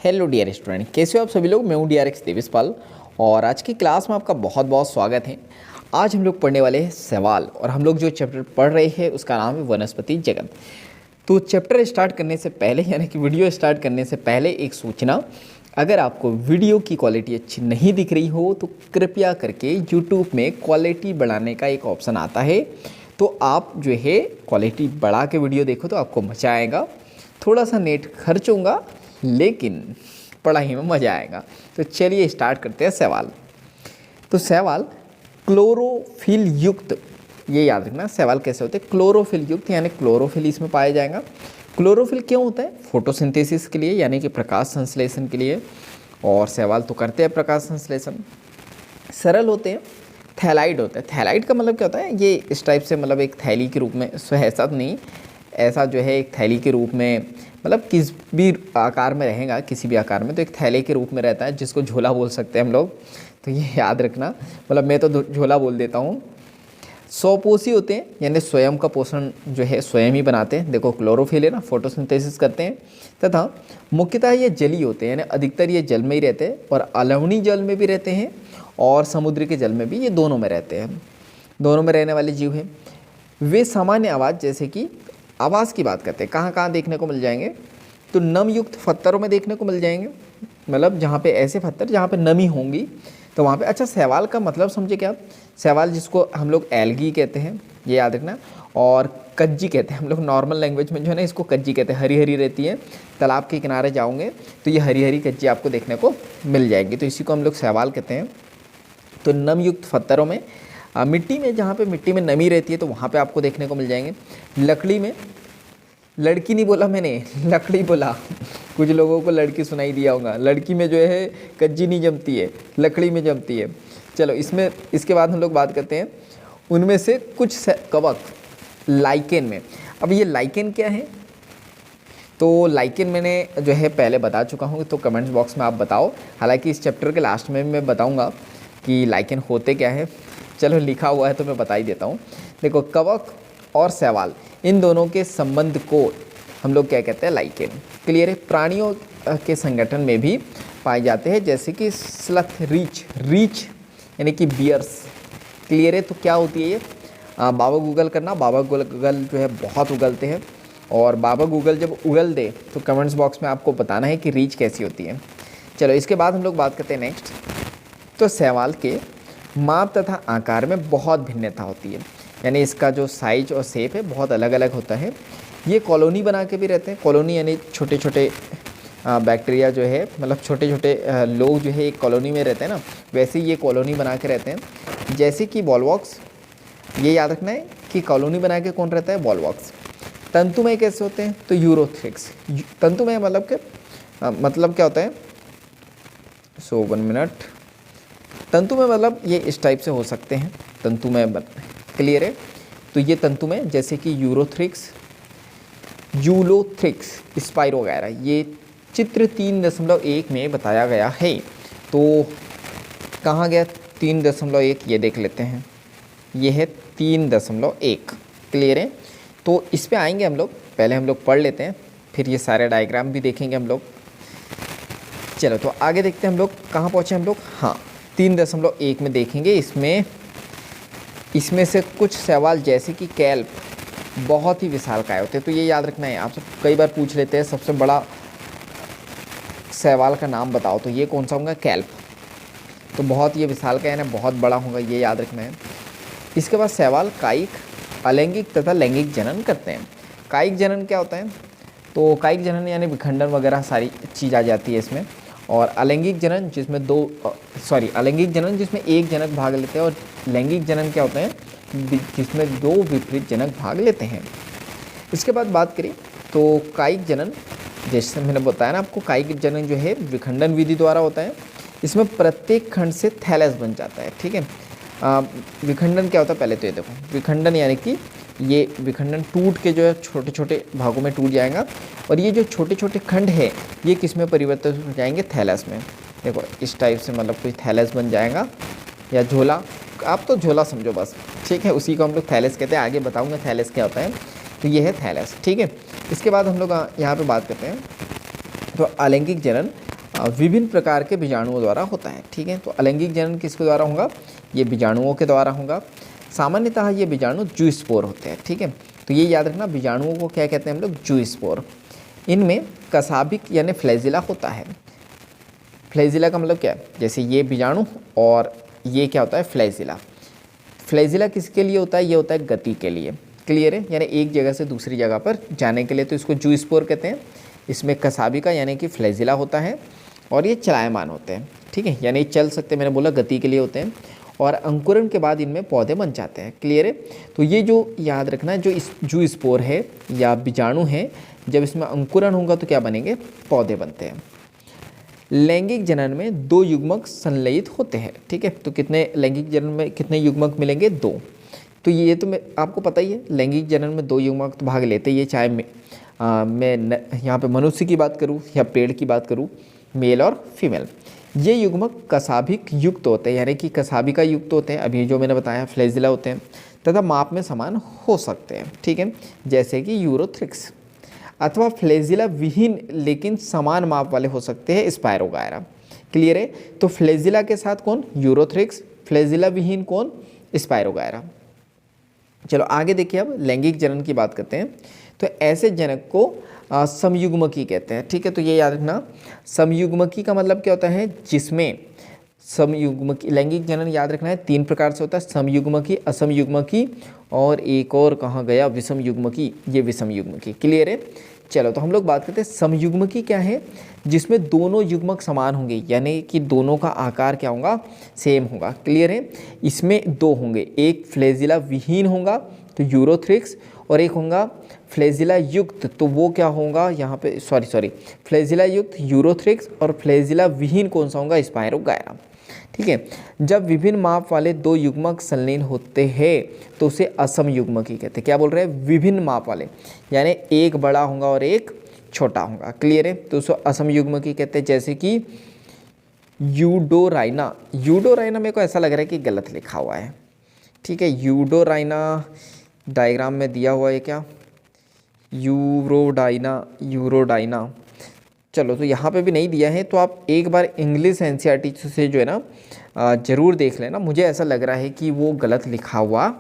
Hello dear student, कैसे हो आप सभी लोग। मैं हूँ DRX देविसपाल और आज की क्लास में आपका बहुत बहुत स्वागत है। आज हम लोग पढ़ने वाले हैं सवाल और हम लोग जो चैप्टर पढ़ रहे हैं उसका नाम है वनस्पति जगत। तो चैप्टर स्टार्ट करने से पहले यानी कि वीडियो स्टार्ट करने से पहले एक सूचना, अगर आपको वीडियो की क्वालिटी अच्छी नहीं दिख रही हो तो कृपया करके यूट्यूब में क्वालिटी बढ़ाने का एक ऑप्शन आता है, तो आप जो है क्वालिटी बढ़ा के वीडियो देखो तो आपको मज़ा आएगा। थोड़ा सा नेट खर्च होगा लेकिन पढ़ाई में मज़ा आएगा। तो चलिए स्टार्ट करते हैं सवाल। तो सवाल क्लोरोफिल युक्त, ये याद रखना सवाल कैसे होते हैं, क्लोरोफिल युक्त यानी क्लोरोफिल इसमें पाया जाएगा। क्लोरोफिल क्यों होता है? फोटोसिंथेसिस के लिए यानी कि प्रकाश संश्लेषण के लिए, और सवाल तो करते हैं प्रकाश संश्लेषण। सरल होते हैं, थैलाइड होता है। थैलाइड का मतलब क्या होता है? ये इस टाइप से मतलब एक थैली के रूप में, ऐसा नहीं, ऐसा जो है एक थैली के रूप में, मतलब किस भी आकार में रहेगा, किसी भी आकार में, तो एक थैले के रूप में रहता है जिसको झोला बोल सकते हैं हम लोग। तो ये याद रखना, मतलब मैं तो झोला बोल देता हूँ। स्वपोषी होते हैं यानी स्वयं का पोषण जो है स्वयं ही बनाते हैं। देखो क्लोरोफिल है ना, फोटोसिंथेसिस करते हैं। तथा मुख्यतः ये जलीय होते हैं यानी अधिकतर ये जल में ही रहते हैं, और अलवणीय जल में भी रहते हैं और समुद्र के जल में भी, ये दोनों में रहते हैं, दोनों में रहने वाले जीव हैं। वे सामान्य आवाज़, जैसे कि आवाज़ की बात करते हैं, कहाँ कहाँ देखने को मिल जाएंगे? तो नम युक्त पत्थरों में देखने को मिल जाएंगे, मतलब जहाँ पे ऐसे पत्थर जहाँ पे नमी होंगी तो वहाँ पे। अच्छा, शैवाल का मतलब समझे क्या? शैवाल जिसको हम लोग एल्गी कहते हैं, ये याद रखना, और कज्जी कहते हैं हम लोग नॉर्मल लैंग्वेज में, जो है ना इसको कज्जी कहते हैं। हरी हरी रहती है, तालाब के किनारे जाओगे तो ये हरी हरी कज्जी आपको देखने को मिल जाएगी, तो इसी को हम लोग शैवाल कहते हैं। तो नम युक्त पत्थरों में, मिट्टी में, जहाँ पे मिट्टी में नमी रहती है तो वहाँ पे आपको देखने को मिल जाएंगे। लकड़ी में, लड़की नहीं बोला मैंने, लकड़ी बोला, कुछ लोगों को लड़की सुनाई दिया होगा। लड़की में जो है कज्जी नहीं जमती है, लकड़ी में जमती है। चलो इसमें, इसके बाद हम लोग बात करते हैं उनमें से कुछ कवक लाइकेन में। अब ये लाइकेन क्या है? तो लाइकेन मैंने जो है पहले बता चुका हूँ, तो कमेंट्स बॉक्स में आप बताओ। हालांकि इस चैप्टर के लास्ट में मैं बताऊँगा कि लाइकेन होते क्या है। चलो लिखा हुआ है तो मैं बता ही देता हूँ। देखो कवक और शैवाल, इन दोनों के संबंध को हम लोग क्या कहते हैं? लाइकेन। क्लियर है? प्राणियों के संगठन में भी पाए जाते हैं, जैसे कि स्लथ रीच यानी कि बियर्स। क्लियर है? तो क्या होती है ये? बाबा गूगल करना, बाबा गूगल जो है बहुत उगलते हैं, और बाबा गूगल जब उगल दे तो कमेंट्स बॉक्स में आपको बताना है कि रीच कैसी होती है। चलो इसके बाद हम लोग बात करते हैं नेक्स्ट। तो शैवाल के माप तथा आकार में बहुत भिन्नता होती है, यानी इसका जो साइज और शेप है बहुत अलग अलग होता है। ये कॉलोनी बना के भी रहते हैं। कॉलोनी यानी छोटे छोटे बैक्टीरिया जो है, मतलब छोटे छोटे लोग जो है एक कॉलोनी में रहते हैं ना, वैसे ही ये कॉलोनी बना के रहते हैं। जैसे कि बॉलवॉक्स, ये याद रखना है कि कॉलोनी बना के कौन रहता है? बॉलवॉक्स। तंतुमय कैसे होते हैं? तो यूरोथ्रिक्स। तंतुमय मतलब क्या होता है? 1 मिनट। तंतुमय मतलब ये इस टाइप से हो सकते हैं, तंतुमय बन। क्लियर है? तो ये तंतुमय जैसे कि यूरोथ्रिक्स, यूलोथ्रिक्स, स्पाइरो वगैरह, ये चित्र 3.1 में बताया गया है। तो कहाँ गया 3.1? ये देख लेते हैं, ये है 3.1। क्लियर है? तो इस पे आएंगे हम लोग, पहले हम लोग पढ़ लेते हैं, फिर ये सारे डायग्राम भी देखेंगे हम लोग। चलो तो आगे देखते हैं हम लोग कहाँ पहुँचे हम लोग। हाँ, 3.1 में देखेंगे। इसमें से कुछ शैवाल जैसे कि कैल्प बहुत ही विशालकाय होते हैं। तो ये याद रखना है, आप सब कई बार पूछ लेते हैं सबसे बड़ा शैवाल का नाम बताओ, तो ये कौन सा होगा? कैल्प। तो बहुत ये विशालकाय है ना, बहुत बड़ा होगा, ये याद रखना है। इसके बाद शैवाल कायिक, अलैंगिक तथा लैंगिक जनन करते हैं। कायिक जनन क्या होता है? तो कायिक जनन यानी विखंडन वगैरह सारी चीज़ आ जाती है इसमें। और अलैंगिक जनन जिसमें अलैंगिक जनन जिसमें एक जनक भाग लेते हैं, और लैंगिक जनन क्या होते हैं? जिसमें 2 विपरीत जनक भाग लेते हैं। इसके बाद बात करें तो कायिक जनन, जैसे मैंने बताया ना आपको, कायिक जनन जो है विखंडन विधि द्वारा होता है। इसमें प्रत्येक खंड से थैलस बन जाता है। ठीक है? विखंडन क्या होता है? पहले तो ये देखो, विखंडन यानी कि ये विखंडन टूट के जो है छोटे छोटे भागों में टूट जाएगा, और ये जो छोटे छोटे खंड है ये किस में परिवर्तित हो जाएंगे? थैलस में। देखो इस टाइप से, मतलब कोई थैलस बन जाएगा, या झोला, आप तो झोला समझो बस। ठीक है? उसी को हम लोग थैलस कहते हैं, आगे बताऊँगा थैलस क्या होता है। तो ये है थैलस। ठीक है? इसके बाद हम लोग यहाँ पे बात करते हैं तो अलैंगिक जनन। विभिन्न प्रकार के बीजाणुओं द्वारा होता है। ठीक है, तो अलैंगिक जनन किसके द्वारा होगा? ये बीजाणुओं के द्वारा होगा। सामान्यतः ये बीजाणु जूस्पोर होते हैं। ठीक है, तो ये याद रखना, बीजाणुओं को क्या कहते हैं हम लोग? जूस्पोर। इनमें कसाबिक यानी फ्लैजिला होता है। फ्लैजिला का मतलब क्या है? जैसे ये बीजाणु और ये क्या होता है? फ्लैजिला। फ्लैजिला किसके लिए होता है? ये होता है गति के लिए। क्लियर है? यानी एक जगह से दूसरी जगह पर जाने के लिए, तो इसको जूस्पोर कहते हैं। इसमें कसाबिका यानी कि फ्लैजिला होता है और ये चलायमान होते हैं। ठीक है, यानी चल सकते हैं, मैंने बोला गति के लिए होते हैं। और अंकुरण के बाद इनमें पौधे बन जाते हैं। क्लियर है? तो ये जो याद रखना है, जो इस जूस्पोर है या बीजाणु है, जब इसमें अंकुरण होगा तो क्या बनेंगे? पौधे बनते हैं। लैंगिक जनन में 2 युग्मक संलयित होते हैं। ठीक है, तो कितने लैंगिक जनन में कितने युग्मक मिलेंगे? 2। तो ये तो मैं आपको पता ही है, लैंगिक जनन में 2 युग्मक तो भाग लेते ही है, चाहे मैं यहाँ पे मनुष्य की बात करूँ या पेड़ की बात करूँ, मेल और फीमेल। ये युग्मक कसाभिक युक्त होते हैं, यानी कि कसाभिका युक्त होते हैं, अभी जो मैंने बताया फ्लैजिला होते हैं, तथा माप में समान हो सकते हैं। ठीक है, जैसे कि यूरोथ्रिक्स। अथवा फ्लैजिला विहीन लेकिन समान माप वाले हो सकते हैं, स्पायरोगायरा। क्लियर है? तो फ्लैजिला के साथ कौन? यूरोथ्रिक्स। फ्लैजिला विहीन कौन? स्पायरोगायरा। चलो आगे देखिए, अब लैंगिक जनन की बात करते हैं। तो ऐसे जनक को समयुग्मकी कहते हैं। ठीक है, तो ये याद रखना, समयुग्मकी का मतलब क्या होता है? जिसमें समयुग्मकी, लैंगिक जनन याद रखना है 3 प्रकार से होता है, समयुग्मकी, असमयुग्मकी और एक और कहाँ गया? विषमयुग्मकी। ये विषमयुग्मकी। क्लियर है? चलो, तो हम लोग बात करते हैं समयुग्मकी क्या है? जिसमें दोनों युग्मक समान होंगे, यानी कि दोनों का आकार क्या होगा? सेम होगा। क्लियर है? इसमें 2 होंगे, एक फ्लैजिला विहीन होगा तो यूरोथ्रिक्स, और एक होगा फ्लैजिला युक्त, तो वो क्या होगा? यहाँ पे सॉरी फ्लैजिला युक्त यूरोथ्रिक्स, और फ्लैजिला विहीन कौन सा होगा? स्पायरोगायरा। ठीक है, जब विभिन्न माप वाले 2 युग्मक संलयन होते हैं तो उसे असम युग्मकी कहते हैं। क्या बोल रहे हैं? विभिन्न माप वाले, यानी एक बड़ा होगा और एक छोटा होगा। क्लियर है? तो उसे असम युग्मकी कहते हैं। जैसे कि यूडोराइना। यूडोराइना मेरे को ऐसा लग रहा है कि गलत लिखा हुआ है। ठीक है, यूडोराइना डायग्राम में दिया हुआ है क्या? यूरोडाइना। चलो, तो यहाँ पे भी नहीं दिया है, तो आप एक बार इंग्लिश एनसीईआरटी से जो है ना ज़रूर देख लेना। मुझे ऐसा लग रहा है कि वो गलत लिखा हुआ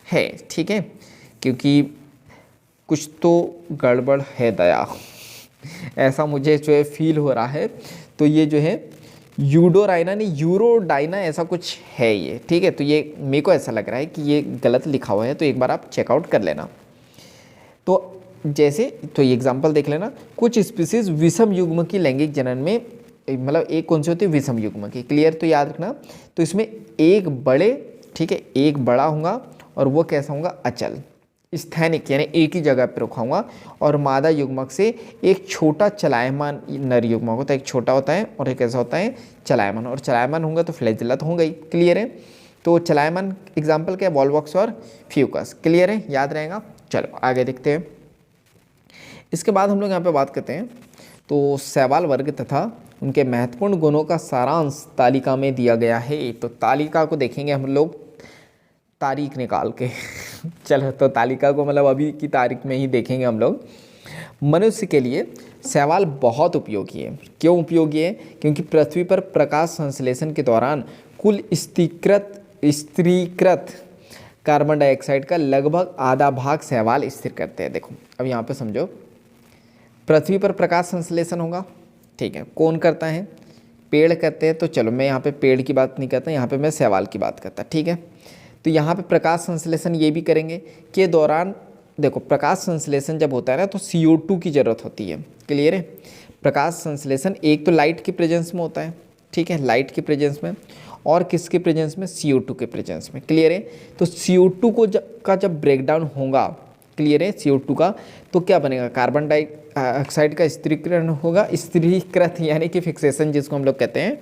है। ठीक है, क्योंकि कुछ तो गड़बड़ है दया ऐसा मुझे जो है फील हो रहा है। तो ये जो है यूडोराइना नहीं, यूरोडाइना ऐसा कुछ है ये। ठीक है, तो ये मेरे को ऐसा लग रहा है कि ये गलत लिखा हुआ है, तो एक बार आप चेकआउट कर लेना। तो जैसे, तो ये एग्जाम्पल देख लेना, कुछ स्पीसीज विषम युग्म की लैंगिक जनन में, मतलब एक कौन सी होती है? विषम युग्म की। क्लियर? तो याद रखना, तो इसमें एक बड़े, ठीक है, एक बड़ा होगा और वो कैसा होगा? अचल, स्थैनिक, यानी एक ही जगह पर रखा होगा, और मादा युग्मक से एक छोटा चलायमान नर युग्मक होता है, एक छोटा होता है और एक ऐसा होता है चलायमान, और चलायमान होगा तो फ्लैजिला तो होगा ही। क्लियर है? तो चलायमान एग्जाम्पल क्या है? वॉल्वॉक्स और फ्यूकस। क्लियर है? याद रहेगा। चलो आगे देखते हैं। इसके बाद हम लोग यहाँ पे बात करते हैं, तो शैवाल वर्ग तथा उनके महत्वपूर्ण गुणों का सारांश तालिका में दिया गया है। तो तालिका को देखेंगे हम लोग तारीख निकाल के चलो, तो तालिका को मतलब अभी की तारीख में ही देखेंगे हम लोग। मनुष्य के लिए शैवाल बहुत उपयोगी है। क्यों उपयोगी है? क्योंकि पृथ्वी पर प्रकाश संश्लेषण के दौरान कुल स्थिरीकृत कार्बन डाइऑक्साइड का लगभग आधा भाग शैवाल स्थिर करते हैं। देखो, अब यहाँ पे समझो, पृथ्वी पर प्रकाश संश्लेषण होगा, ठीक है, कौन करता है? पेड़ करते हैं। तो चलो, मैं यहाँ पे पेड़ की बात नहीं करता, यहाँ पे मैं शैवाल की बात करता। ठीक है, तो यहाँ पे प्रकाश संश्लेषण ये भी करेंगे के दौरान, देखो प्रकाश संश्लेषण जब होता है ना तो CO2 की ज़रूरत होती है। क्लियर है? प्रकाश संश्लेषण एक तो लाइट के प्रेजेंस में होता है, ठीक है, लाइट के प्रेजेंस में, और किसके प्रेजेंस में? CO2 के प्रेजेंस में। क्लियर है? तो CO2 को जब ब्रेकडाउन होगा, क्लियर है, CO2 का, तो क्या बनेगा? कार्बन डाइऑक्साइड का स्थिरीकरण होगा, स्थिरीकृत यानी कि फिक्सेशन जिसको हम लोग कहते हैं।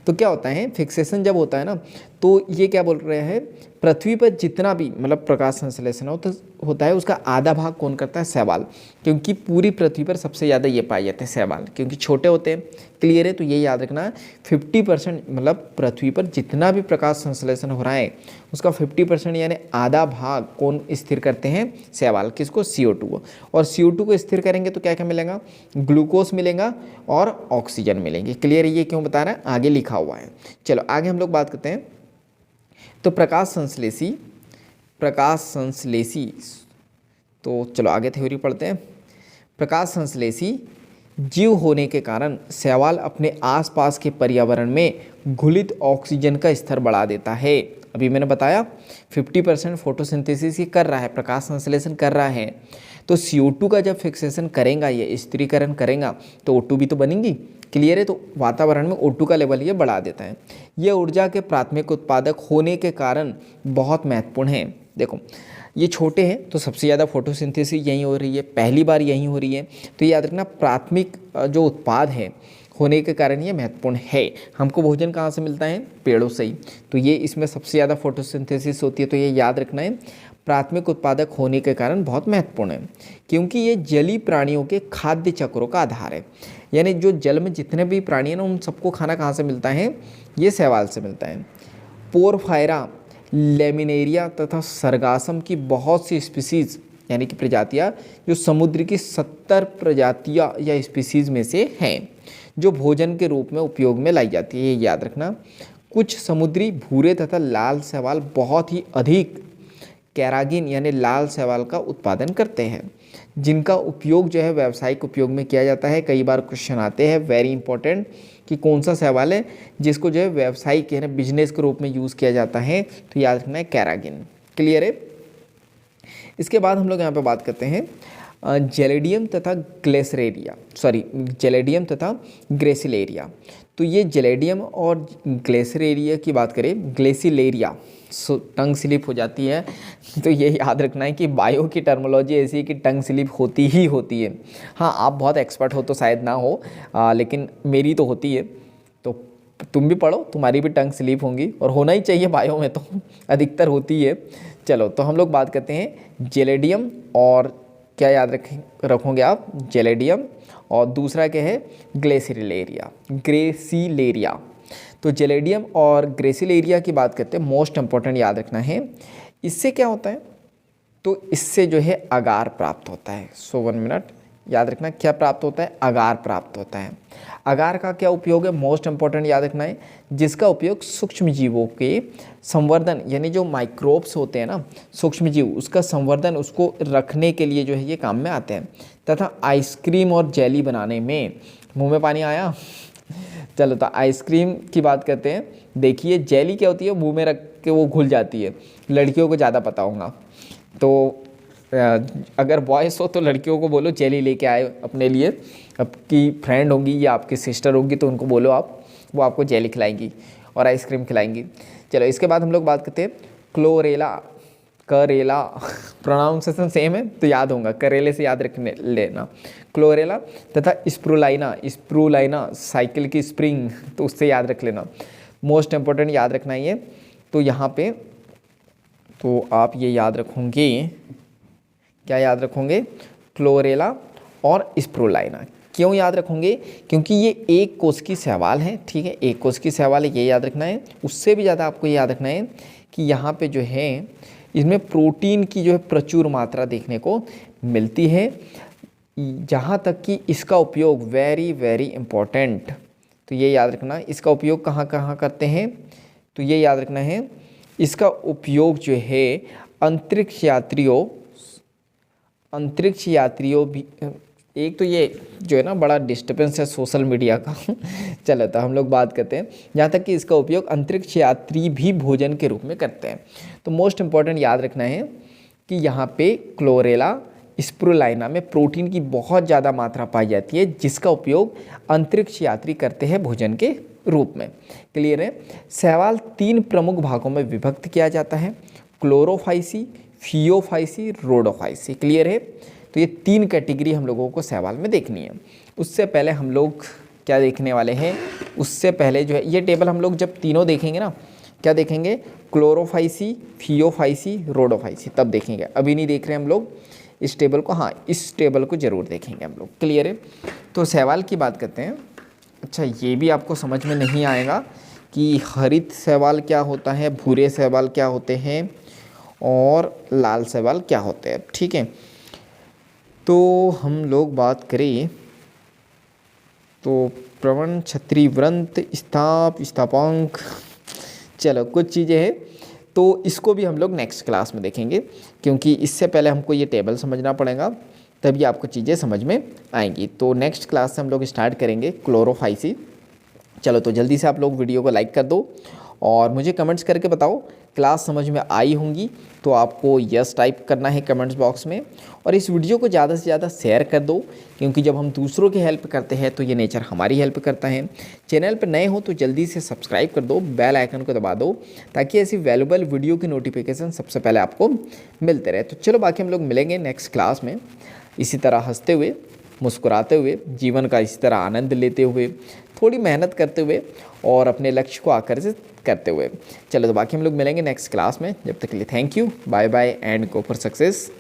तो क्या होता है? फिक्सेशन जब होता है ना, तो तो ये क्या बोल रहे हैं, पृथ्वी पर जितना भी मतलब प्रकाश संश्लेषण होता है उसका आधा भाग कौन करता है, शैवाल। क्योंकि पूरी पृथ्वी पर सबसे ज़्यादा ये पाए जाते हैं शैवाल, क्योंकि छोटे होते हैं। क्लियर है, तो ये याद रखना है 50% मतलब पृथ्वी पर जितना भी प्रकाश संश्लेषण हो रहा है उसका 50% यानी आधा भाग कौन स्थिर करते हैं, शैवाल। किसको, CO2 को। और CO2 को स्थिर करेंगे तो क्या क्या मिलेगा, ग्लूकोज मिलेगा और ऑक्सीजन मिलेंगे। क्लियर है, ये क्यों बता रहा है, आगे लिखा हुआ है। चलो आगे हम लोग बात करते हैं। तो प्रकाश संश्लेषी, तो चलो आगे थ्योरी पढ़ते हैं। प्रकाश संश्लेषी जीव होने के कारण शैवाल अपने आसपास के पर्यावरण में घुलित ऑक्सीजन का स्तर बढ़ा देता है। अभी मैंने बताया 50% फोटोसिंथेसिस ये कर रहा है, प्रकाश संश्लेषण कर रहा है। तो CO2 का जब फिक्सेशन करेगा, ये स्थिरीकरण करेगा, तो O2 भी तो बनेंगी। क्लियर है, तो वातावरण में O2 का लेवल ये बढ़ा देता है। ये ऊर्जा के प्राथमिक उत्पादक होने के कारण बहुत महत्वपूर्ण है। देखो ये छोटे हैं तो सबसे ज़्यादा फोटोसिंथेसिस यहीं हो रही है, पहली बार यहीं हो रही है। तो याद रखना प्राथमिक जो उत्पाद है होने के कारण ये महत्वपूर्ण है। हमको भोजन कहाँ से मिलता है, पेड़ों से ही। तो ये इसमें सबसे ज़्यादा फोटोसिंथेसिस होती है, तो ये याद रखना है प्राथमिक उत्पादक होने के कारण बहुत महत्वपूर्ण है। क्योंकि ये जलीय प्राणियों के खाद्य चक्रों का आधार है। यानी जो जल में जितने भी प्राणी हैं ना, उन सबको खाना कहाँ से मिलता है, ये शैवाल से मिलता है। पोरफायरा, लेमिनेरिया तथा सरगासम की बहुत सी स्पीसीज यानी कि प्रजातियाँ जो समुद्र की 70 प्रजातियाँ या स्पीसीज में से हैं, जो भोजन के रूप में उपयोग में लाई जाती है। ये याद रखना। कुछ समुद्री भूरे तथा लाल शैवाल बहुत ही अधिक कैरागिन यानी लाल शैवाल का उत्पादन करते हैं, जिनका उपयोग जो है व्यावसायिक उपयोग में किया जाता है। कई बार क्वेश्चन आते हैं वेरी इंपॉर्टेंट कि कौन सा शैवाल है जिसको जो है व्यावसायिक यानी बिजनेस के रूप में यूज़ किया जाता है, तो याद रखना है कैरागिन। क्लियर है। इसके बाद हम लोग यहाँ पे बात करते हैं जेलेडियम तथा ग्रेसिलेरिया। तो ये जेलेडियम और ग्लेसरेरिया की बात करें, ग्लेसिलेरिया टंग स्लिप हो जाती है, तो ये याद रखना है कि बायो की टर्मोलॉजी ऐसी है कि टंग स्लिप होती ही होती है। हाँ आप बहुत एक्सपर्ट हो तो शायद ना हो, लेकिन मेरी तो होती है। तो तुम भी पढ़ो, तुम्हारी भी टंग स्लिप होंगी, और होना ही चाहिए बायो में, तो अधिकतर होती है। चलो तो हम लोग बात करते हैं जेलेडियम और क्या याद रखोगे आप, जेलेडियम और दूसरा क्या है, ग्रेसिलेरिया। तो जेलेडियम और ग्रेसिलेरिया की बात करते हैं, मोस्ट इंपॉर्टेंट याद रखना है। इससे क्या होता है, तो इससे जो है अगार प्राप्त होता है। 1 मिनट याद रखना, क्या प्राप्त होता है, अगार प्राप्त होता है। अगार का क्या उपयोग है, मोस्ट इंपॉर्टेंट याद रखना है, जिसका उपयोग सूक्ष्म जीवों के संवर्धन यानी जो माइक्रोब्स होते हैं ना, सूक्ष्म जीव, उसका संवर्धन, उसको रखने के लिए जो है ये काम में आते हैं, तथा आइसक्रीम और जेली बनाने में। मुंह में पानी आया। चलो तो आइसक्रीम की बात करते हैं। देखिए जेली क्या होती है, मुंह में रख के वो घुल जाती है, लड़कियों को ज़्यादा पता होगा। तो अगर बॉयज़ हो तो लड़कियों को बोलो जेली लेके आए अपने लिए, आपकी फ्रेंड होंगी या आपकी सिस्टर होगी तो उनको बोलो आप, वो आपको जेली खिलाएंगी और आइसक्रीम खिलाएंगी। चलो इसके बाद हम लोग बात करते हैं करेला प्रोनाउंसिएशन सेम है तो याद होगा, करेले से याद रखने लेना। क्लोरेला तथा स्प्रूलाइना साइकिल की स्प्रिंग, तो उससे याद रख लेना। मोस्ट इंपॉर्टेंट याद रखना ये। तो यहाँ पे तो आप ये याद रखोगे, क्या याद रखोगे, क्लोरेला और स्प्रूलाइना। क्यों याद रखोगे, क्योंकि ये एक कोश की शैवाल है। ठीक है, एक कोश की शैवाल है, ये याद रखना है। उससे भी ज़्यादा आपको ये याद रखना है कि यहाँ पे जो है इसमें प्रोटीन की जो है प्रचुर मात्रा देखने को मिलती है। जहाँ तक कि इसका उपयोग वेरी वेरी इम्पॉर्टेंट, तो ये याद रखना, इसका उपयोग कहाँ कहाँ करते हैं, तो ये याद रखना है, इसका उपयोग जो है अंतरिक्ष यात्रियों भी। एक तो ये जो है ना बड़ा डिस्टर्बेंस है सोशल मीडिया का। चलो तो हम लोग बात करते हैं, जहाँ तक कि इसका उपयोग अंतरिक्ष यात्री भी भोजन के रूप में करते हैं। तो मोस्ट इम्पॉर्टेंट याद रखना है कि यहाँ पे क्लोरेला स्प्रूलाइना में प्रोटीन की बहुत ज़्यादा मात्रा पाई जाती है, जिसका उपयोग अंतरिक्ष यात्री करते हैं भोजन के रूप में। क्लियर है। शैवाल 3 प्रमुख भागों में विभक्त किया जाता है, क्लोरोफाइसी, फियोफाइसी, रोडोफाइसी। क्लियर है। तो ये 3 कैटेगरी हम लोगों को शैवाल में देखनी है। उससे पहले हम लोग क्या देखने वाले हैं, उससे पहले जो है ये टेबल हम लोग जब तीनों देखेंगे ना, क्या देखेंगे? क्लोरोफाइसी, फियोफाइसी, रोडोफाइसी, तब देखेंगे। अभी नहीं देख रहे हम लोग इस टेबल को। हाँ, इस टेबल को जरूर देखेंगे हम लोग। क्लियर है? तो शैवाल की बात करते हैं। अच्छा, ये भी आपको समझ में नहीं आएगा कि हरित शैवाल क्या होता है, भूरे शैवाल क्या होते हैं और लाल शैवाल क्या होते हैं। ठीक है, तो हम लोग बात करें तो प्रवण, छत्री, व्रंत, स्थाप, स्थापांक, चलो कुछ चीज़ें हैं, तो इसको भी हम लोग नेक्स्ट क्लास में देखेंगे, क्योंकि इससे पहले हमको ये टेबल समझना पड़ेगा, तभी आपको चीज़ें समझ में आएंगी। तो नेक्स्ट क्लास से हम लोग स्टार्ट करेंगे क्लोरोफाइसी। चलो, तो जल्दी से आप लोग वीडियो को लाइक कर दो और मुझे कमेंट्स करके बताओ क्लास समझ में आई होंगी तो आपको यस टाइप करना है कमेंट्स बॉक्स में। और इस वीडियो को ज़्यादा से ज़्यादा शेयर कर दो, क्योंकि जब हम दूसरों की हेल्प करते हैं तो ये नेचर हमारी हेल्प करता है। चैनल पर नए हो तो जल्दी से सब्सक्राइब कर दो, बेल आइकन को दबा दो, ताकि ऐसी वैल्यूबल वीडियो की नोटिफिकेशन सबसे पहले आपको मिलते रहे। तो चलो, बाकी हम लोग मिलेंगे नेक्स्ट क्लास में, इसी तरह हंसते हुए, मुस्कुराते हुए, जीवन का इसी तरह आनंद लेते हुए, थोड़ी मेहनत करते हुए और अपने लक्ष्य को आकर्षित करते हुए। चलो, तो बाकी हम लोग मिलेंगे नेक्स्ट क्लास में। जब तक के लिए thank you, bye bye and go for success.